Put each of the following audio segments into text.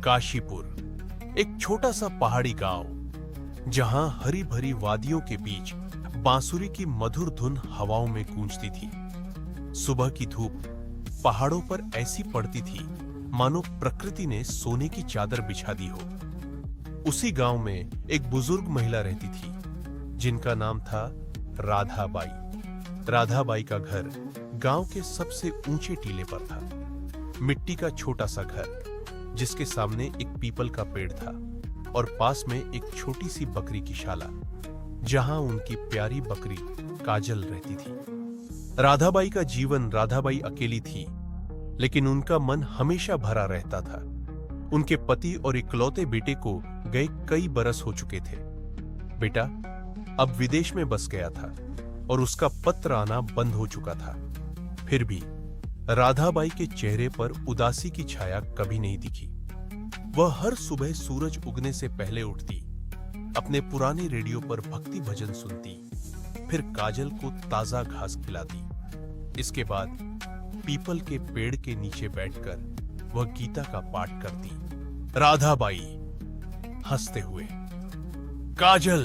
काशीपुर एक छोटा सा पहाड़ी गांव, जहां हरी भरी वादियों के बीच बांसुरी की मधुर धुन हवाओं में गूंजती थी। सुबह की धूप पहाड़ों पर ऐसी पड़ती थी मानो प्रकृति ने सोने की चादर बिछा दी हो। उसी गांव में एक बुजुर्ग महिला रहती थी जिनका नाम था राधाबाई। राधाबाई का घर गांव के सबसे ऊंचे टीले पर था। मिट्टी का छोटा सा घर जिसके सामने एक पीपल का पेड़ था और पास में एक छोटी सी बकरी की शाला, जहां उनकी प्यारी बकरी काजल रहती थी। राधाबाई का जीवन, राधाबाई अकेली थी, लेकिन उनका मन हमेशा भरा रहता था। उनके पति और इकलौते बेटे को गए कई बरस हो चुके थे। बेटा अब विदेश में बस गया था और उसका पत्र आना बंद हो चुका था। फिर भी राधाबाई के चेहरे पर उदासी की छाया कभी नहीं दिखी। वह हर सुबह सूरज उगने से पहले उठती, अपने पुराने रेडियो पर भक्ति भजन सुनती, फिर काजल को ताजा घास खिलाती। इसके बाद पीपल के पेड़ के नीचे बैठकर वह गीता का पाठ करती। राधाबाई हंसते हुए, काजल,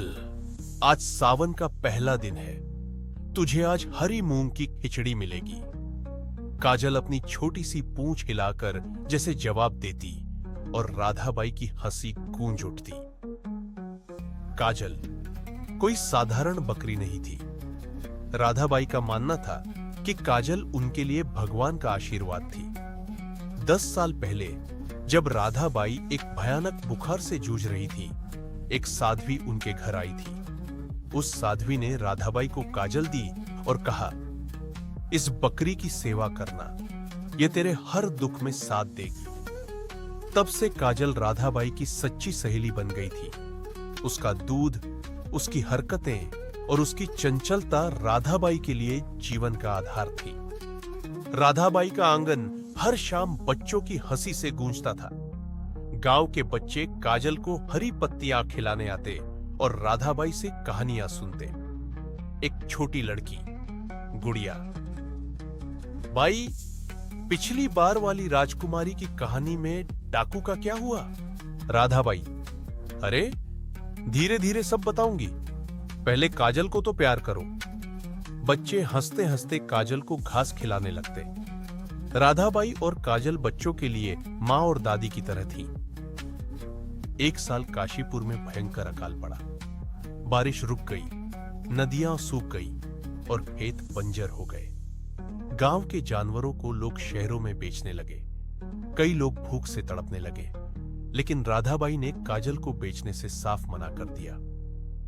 आज सावन का पहला दिन है, तुझे आज हरी मूंग की खिचड़ी मिलेगी। काजल अपनी छोटी सी पूंछ हिलाकर जैसे जवाब देती और राधाबाई की हंसी गूंज उठती। काजल कोई साधारण बकरी नहीं थी। राधाबाई का मानना था कि काजल उनके लिए भगवान का आशीर्वाद थी। 10 साल पहले जब राधाबाई एक भयानक बुखार से जूझ रही थी, एक साध्वी उनके घर आई थी। उस साध्वी ने राधाबाई को काजल दी और कहा, इस बकरी की सेवा करना, यह तेरे हर दुख में साथ देगी। तब से काजल राधाबाई की सच्ची सहेली बन गई थी। उसका दूध, उसकी हरकतें और उसकी चंचलता राधाबाई के लिए जीवन का आधार थी। राधाबाई का आंगन हर शाम बच्चों की हंसी से गूंजता था। गांव के बच्चे काजल को हरी पत्तियां खिलाने आते और राधाबाई से कहानियां सुनते। एक छोटी लड़की, गुड़िया, बाई, पिछली बार वाली राजकुमारी की कहानी में डाकू का क्या हुआ? राधाबाई, अरे धीरे धीरे सब बताऊंगी, पहले काजल को तो प्यार करो। बच्चे हंसते हंसते काजल को घास खिलाने लगते। राधाबाई और काजल बच्चों के लिए मां और दादी की तरह थी। एक साल काशीपुर में भयंकर अकाल पड़ा। बारिश रुक गई, नदियां सूख गई और खेत बंजर हो गए। गांव के जानवरों को लोग शहरों में बेचने लगे। कई लोग भूख से तड़पने लगे, लेकिन राधाबाई ने काजल को बेचने से साफ मना कर दिया।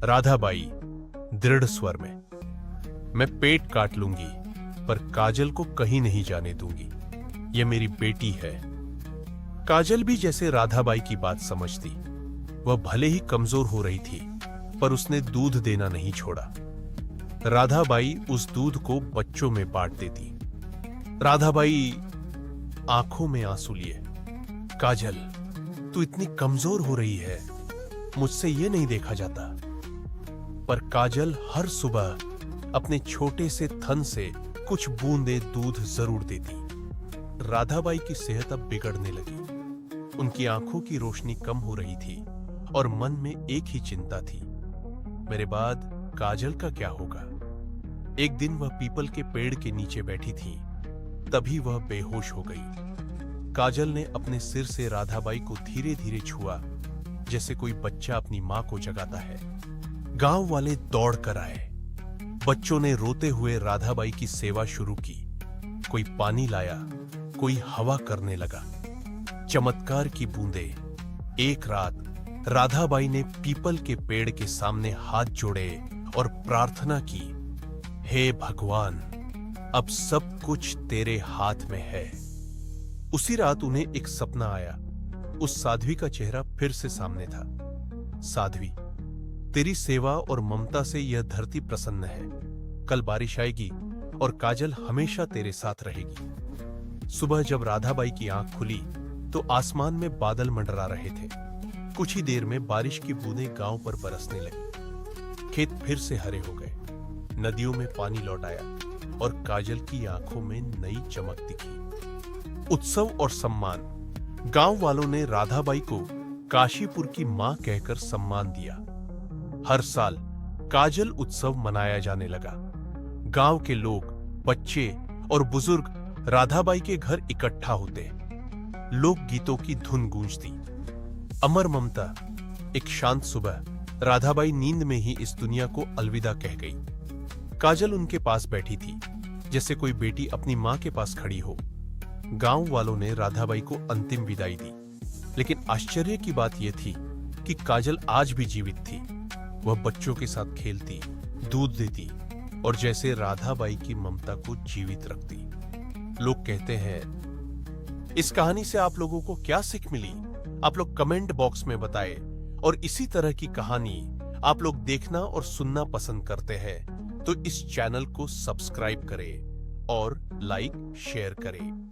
राधाबाई दृढ़ स्वर में, मैं पेट काट लूंगी पर काजल को कहीं नहीं जाने दूंगी, यह मेरी बेटी है। काजल भी जैसे राधाबाई की बात समझती। वह भले ही कमजोर हो रही थी, पर उसने दूध देना नहीं छोड़ा। राधाबाई उस दूध को बच्चों में बांट देती। राधाबाई आंखों में आंसू लिए, काजल, तू इतनी कमजोर हो रही है, मुझसे यह नहीं देखा जाता। पर काजल हर सुबह अपने छोटे से थन से कुछ बूंदे दूध जरूर देती। राधाबाई की सेहत अब बिगड़ने लगी। उनकी आंखों की रोशनी कम हो रही थी और मन में एक ही चिंता थी, मेरे बाद काजल का क्या होगा? एक दिन वह पीपल के पेड़ के नीचे बैठी थी, तभी वह बेहोश हो गई। काजल ने अपने सिर से राधाबाई को धीरे धीरे छुआ, जैसे कोई बच्चा अपनी मां को जगाता है। गांव वाले दौड़ कर आए। बच्चों ने रोते हुए राधाबाई की सेवा शुरू की। कोई पानी लाया, कोई हवा करने लगा। चमत्कार की बूंदें। एक रात राधाबाई ने पीपल के पेड़ के सामने हाथ जोड़े और प्रार्थना की, हे भगवान, अब सब कुछ तेरे हाथ में है। उसी रात उन्हें एक सपना आया। उस साध्वी का चेहरा फिर से सामने था। साध्वी, तेरी सेवा और ममता से यह धरती प्रसन्न है। कल बारिश आएगी और काजल हमेशा तेरे साथ रहेगी। सुबह जब राधाबाई की आंख खुली तो आसमान में बादल मंडरा रहे थे। कुछ ही देर में बारिश की बूंदें गांव पर बरसने लगी। खेत फिर से हरे हो गए। नदियों में पानी लौट आया और काजल की आंखों में नई चमक दिखी। उत्सव और सम्मान गांव वालों ने राधाबाई को काशीपुर की मां कहकर सम्मान दिया। हर साल काजल उत्सव मनाया जाने लगा। गांव के लोग, बच्चे और बुजुर्ग राधाबाई के घर इकट्ठा होते। लोक गीतों की धुन गूंजती। अमर ममता। एक शांत सुबह राधाबाई नींद में ही इस दुनिया को अलविदा कह गई। काजल उनके पास बैठी थी, जैसे कोई बेटी अपनी मां के पास खड़ी हो। गांव वालों ने राधाबाई को अंतिम विदाई दी, लेकिन आश्चर्य की बात यह थी कि काजल आज भी जीवित थी। वह बच्चों के साथ खेलती, दूध देती और जैसे राधाबाई की ममता को जीवित रखती। लोग कहते हैं, इस कहानी से आप लोगों को क्या सीख मिली? आप लोग कमेंट बॉक्स में बताएं। और इसी तरह की कहानी आप लोग देखना और सुनना पसंद करते हैं तो इस चैनल को सब्सक्राइब करें और लाइक शेयर करें।